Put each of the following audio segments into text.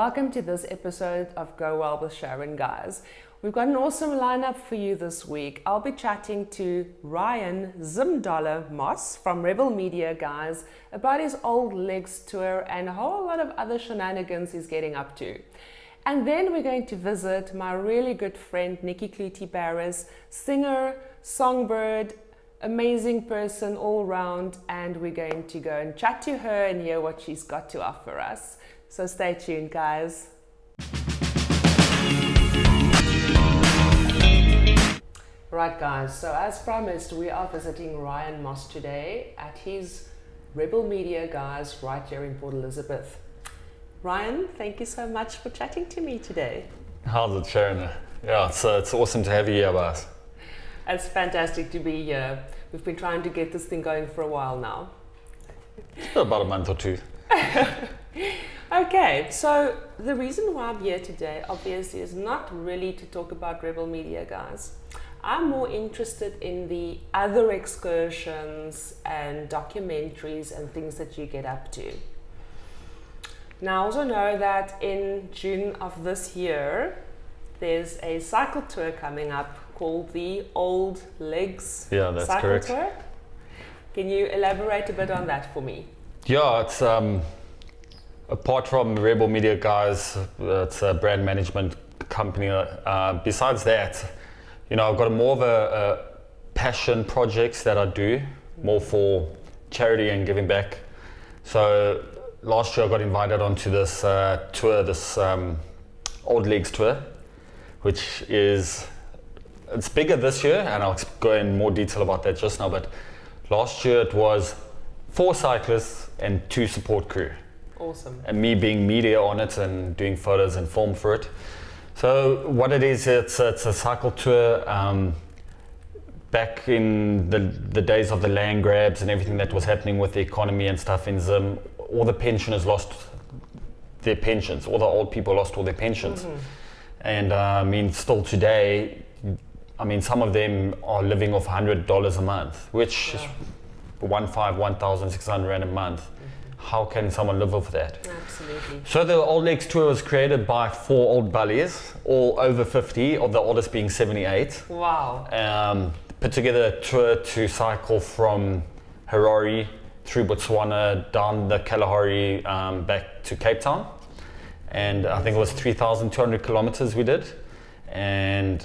welcome to this episode of Go Well with Sharon, guys. We've got an awesome lineup for you this week. I'll be chatting to Ryan Zimdollar Moss from Rebel Media, guys, about his Old Legs tour and a whole lot of other shenanigans he's getting up to. And then we're going to visit my really good friend, Nikki Clutie-Barris, singer, songbird, amazing person all round, and we're going to go and chat to her and hear what she's got to offer us. So stay tuned, guys. Right, guys, so as promised, we are visiting Ryan Moss today at his Rebel Media, guys, right here in Port Elizabeth. Ryan, thank you so much for chatting to me today. How's it, Sharon? Yeah, it's awesome to have you here, boss. It's fantastic to be here. We've been trying to get this thing going for a while now. About a month or two. Okay, so the reason why I'm here today, obviously, is not really to talk about Rebel Media, guys. I'm more interested in the other excursions and documentaries and things that you get up to. Now, I also know that in June of this year, there's a cycle tour coming up called the Old Legs That's Cycle correct. Tour. Can you elaborate a bit on that for me? Yeah, it's apart from Rebel Media, guys, it's a brand management company. Besides that, you know, I've got more of a passion projects that I do, more for charity and giving back. So last year I got invited onto this tour, this Old Legs tour, which it's bigger this year, and I'll go in more detail about that just now. But last year it was 4 cyclists and 2 support crew. Awesome. And me being media on it and doing photos and film for it. So what it is, it's a cycle tour. Back in the days of the land grabs and everything that was happening with the economy and stuff in Zim, all the pensioners lost their pensions. All the old people lost all their pensions. Mm-hmm. And I mean, still today, I mean, some of them are living off $100 a month, which is 1,600 Rand a month. How can someone live off that? Absolutely. So the Old Legs tour was created by 4 old bullies, all over 50, or the oldest being 78. Wow. Put together a tour to cycle from Harare through Botswana, down the Kalahari, back to Cape Town. And I think it was 3,200 kilometers we did. And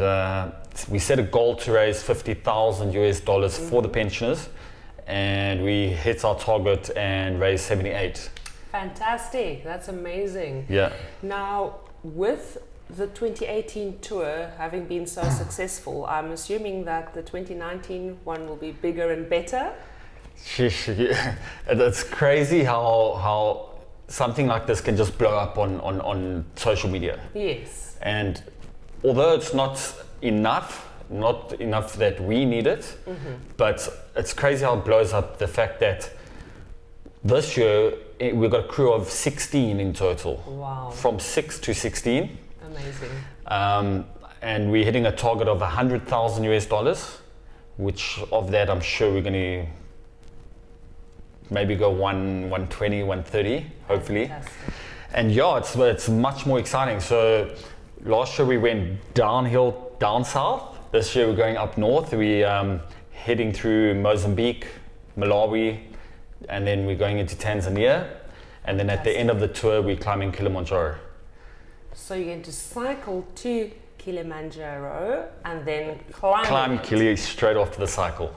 we set a goal to raise $50,000 for the pensioners. And we hit our target and raised 78. Fantastic, that's amazing. Yeah. Now, with the 2018 tour having been so successful, I'm assuming that the 2019 one will be bigger and better? It's crazy how something like this can just blow up on social media. Yes. And although it's not enough that we need it, but it's crazy how it blows up the fact that this year we've got a crew of 16 in total. Wow. From 6 to 16. Amazing. And we're hitting a target of $100,000, which of that I'm sure we're going to maybe go 120, 130, hopefully. Fantastic. And yeah, it's much more exciting. So last year we went downhill, down south. This year we're going up north. We're heading through Mozambique, Malawi, and then we're going into Tanzania. And then at the end of the tour, we're climbing Kilimanjaro. So you're going to cycle to Kilimanjaro and then climb Kili straight after the cycle.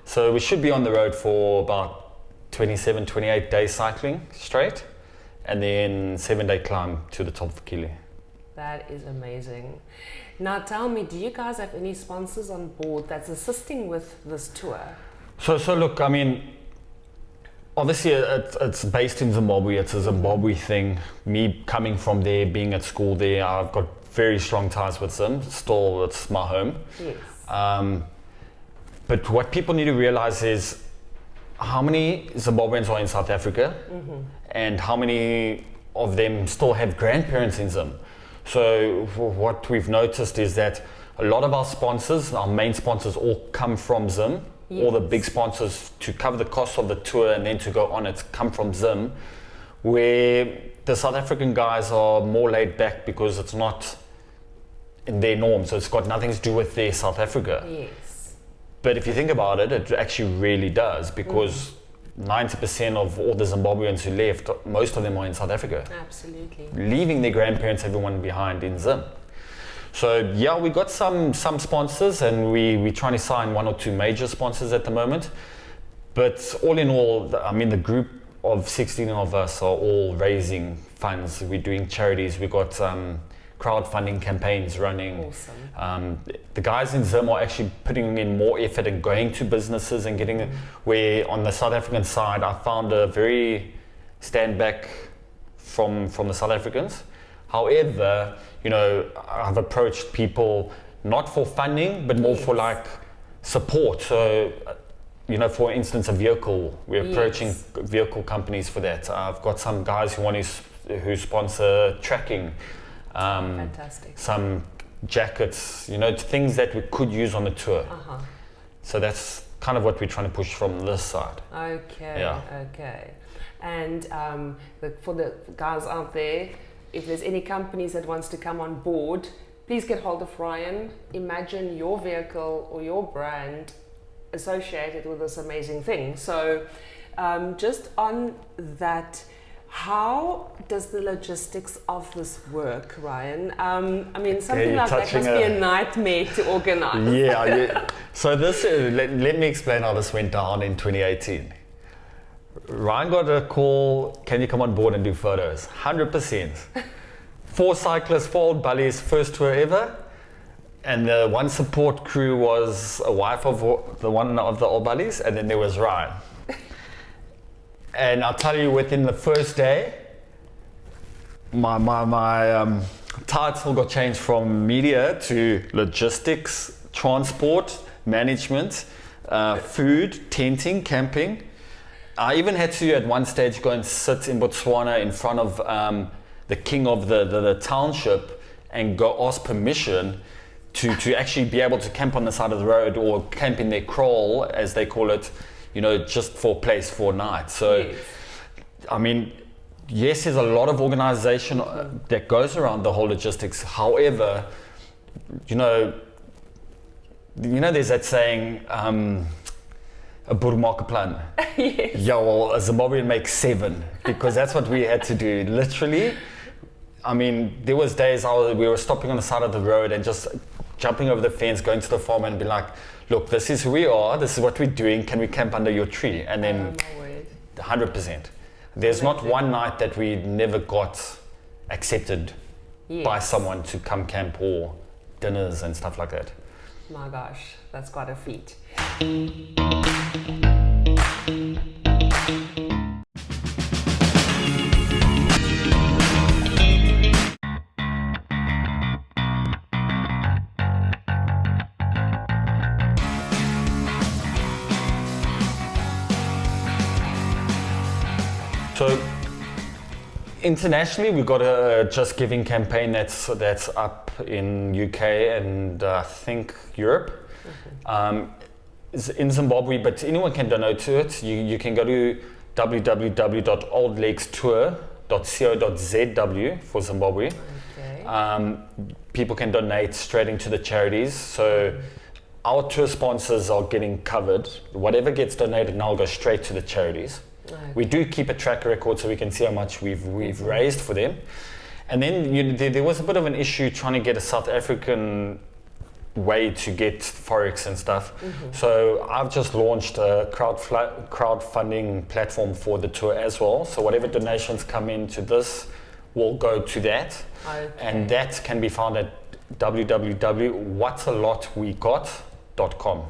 So we should be on the road for about 27, 28 days cycling straight, and then 7-day climb to the top of Kili. That is amazing. Now tell me, do you guys have any sponsors on board that's assisting with this tour? So look, I mean, obviously it's based in Zimbabwe. It's a Zimbabwe thing. Me coming from there, being at school there, I've got very strong ties with Zim. Still, it's my home. Yes. But what people need to realize is how many Zimbabweans are in South Africa, and how many of them still have grandparents in Zim. So what we've noticed is that a lot of our sponsors, our main sponsors, all come from Zim. Yes. All the big sponsors to cover the cost of the tour and then to go on it come from Zim. where the South African guys are more laid back because it's not in their norm, so it's got nothing to do with their South Africa. Yes. But if you think about it, it actually really does, because 90% of all the Zimbabweans who left, most of them are in South Africa. Absolutely. Leaving their grandparents, everyone behind in Zim. So yeah, we got some sponsors, and we're trying to sign 1 or 2 major sponsors at the moment. But all in all, I mean, the group of 16 of us are all raising funds. We're doing charities. We got crowdfunding campaigns running. Awesome. The guys in Zim are actually putting in more effort and going to businesses and getting where on the South African side, I found a very stand back from the South Africans. However, you know, I've approached people not for funding, but more for like support. So, you know, for instance, a vehicle, we're approaching vehicle companies for that. I've got some guys who sponsor tracking, Fantastic. some jackets, you know, things that we could use on the tour. So that's kind of what we're trying to push from this side. Okay. Yeah. Okay. And for the guys out there, if there's any companies that wants to come on board, please get hold of Ryan. Imagine your vehicle or your brand associated with this amazing thing. So just on that, how does the logistics of this work, Ryan? I mean, something like that must be a nightmare to organize. Yeah. So this, let me explain how this went down in 2018. Ryan got a call, can you come on board and do photos? 100%. 4 cyclists, 4 old bullies, first tour ever. And the one support crew was a wife of the one of the old bullies, and then there was Ryan. And I'll tell you, within the first day, my title got changed from media to logistics, transport, management, food, tenting, camping. I even had to, at one stage, go and sit in Botswana in front of the king of the township and go ask permission to actually be able to camp on the side of the road, or camp in their kraal, as they call it, you know, just for a place for a night. So, I mean, yes, there's a lot of organization that goes around the whole logistics. However, you know, there's that saying, a boer maak 'n plan. Yes. Yeah, well, a Zimbabwean makes 7, because that's what we had to do. Literally, I mean, there was days we were stopping on the side of the road and just jumping over the fence, going to the farm and be like, look, this is who we are, this is what we're doing, can we camp under your tree? And then 100%. There's not one night that we never got accepted by someone to come camp, or dinners and stuff like that. My gosh, that's quite a feat. So internationally, we've got a Just Giving campaign that's up in UK and I think Europe. It's in Zimbabwe, but anyone can donate to it. You can go to www.oldlakestour.co.zw for Zimbabwe. Okay. People can donate straight into the charities. So our tour sponsors are getting covered. Whatever gets donated now will go straight to the charities. Okay. We do keep a track record so we can see how much we've raised for them. And then there was a bit of an issue trying to get a South African way to get Forex and stuff. So I've just launched a crowdfunding platform for the tour as well. So whatever donations come into this will go to that. Okay. And that can be found at www.whatsalotwegot.com.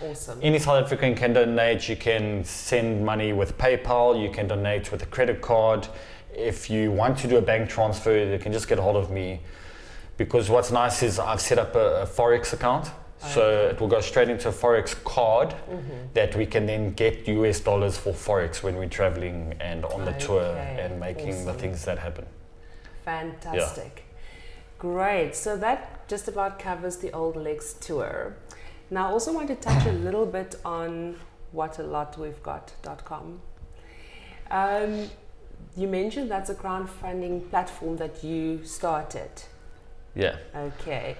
Awesome. Any South African can donate. You can send money with PayPal. You can donate with a credit card. If you want to do a bank transfer, you can just get a hold of me. Because what's nice is I've set up a Forex account. So it will go straight into a Forex card that we can then get US dollars for Forex when we're traveling and on the tour and making the things that happen. Fantastic. Great. So that just about covers the Old Lakes tour. Now I also want to touch a little bit on whatalotwe'vegot.com. You mentioned that's a crowdfunding platform that you started. Yeah. Okay.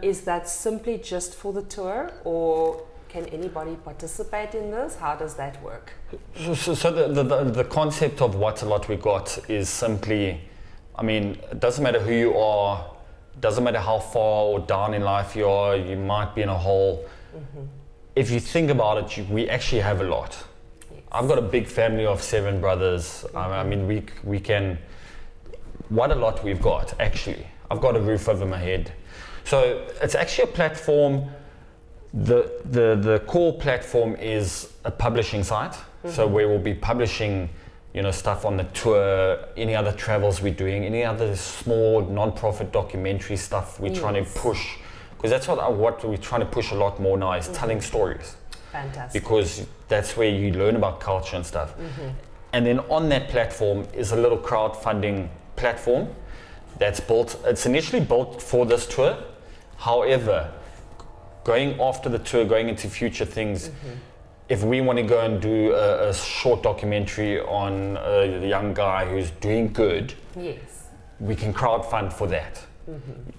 Is that simply just for the tour, or can anybody participate in this? How does that work? So the concept of What a Lot We Got is simply, I mean, it doesn't matter who you are, doesn't matter how far or down in life you are, you might be in a hole. If you think about it, we actually have a lot. Yes. I've got a big family of 7 brothers. I mean, we can, what a lot we've got, actually. I've got a roof over my head. So it's actually a platform. The core platform is a publishing site. So where we'll be publishing, you know, stuff on the tour, any other travels we're doing, any other small non-profit documentary stuff we're trying to push. Because that's what we're trying to push a lot more now is telling stories. Fantastic. Because that's where you learn about culture and stuff. And then on that platform is a little crowdfunding platform that's built. It's initially built for this tour. However, going after the tour, going into future things, if we want to go and do a short documentary on a young guy who's doing good, Yes. we can crowdfund for that.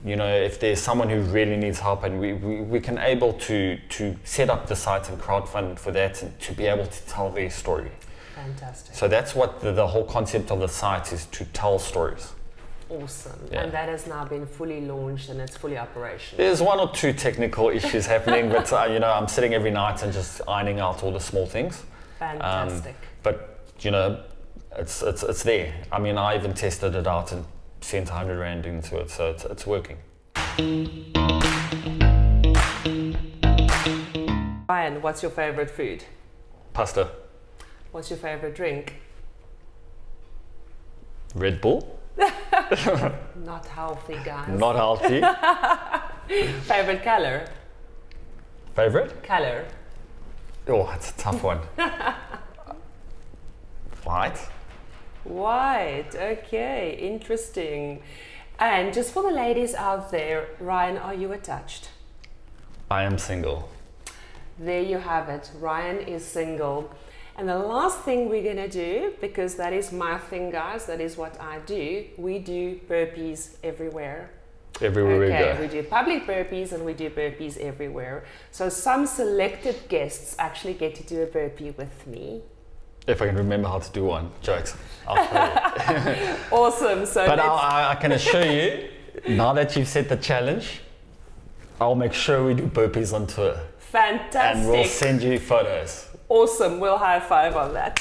You know, if there's someone who really needs help, and we can able to set up the site and crowdfund for that, and to be able to tell their story. Fantastic. So that's what the whole concept of the site is, to tell stories. Awesome. Yeah. And that has now been fully launched and it's fully operational. There's 1 or 2 technical issues happening, but you know, I'm sitting every night and just ironing out all the small things. Fantastic. But you know, it's there. I mean, I even tested it out and sent 100 Rand into it, so it's working. Ryan, what's your favorite food? Pasta. What's your favorite drink? Red Bull. Not healthy, guys. Not healthy. Favorite color? Favorite? Color. Oh, that's a tough one. White. White. Okay, interesting. And just for the ladies out there, Ryan, are you attached? I am single. There you have it. Ryan is single. And the last thing we're gonna do, because that is my thing, guys, that is what I do, we do burpees everywhere. Everywhere we go. We do public burpees and we do burpees everywhere. So some selected guests actually get to do a burpee with me. If I can remember how to do one. Jokes. I'll show you. Awesome. So But I can assure you, now that you've set the challenge, I'll make sure we do burpees on tour. fantastic. And we'll send you photos. Awesome. We'll high five on that.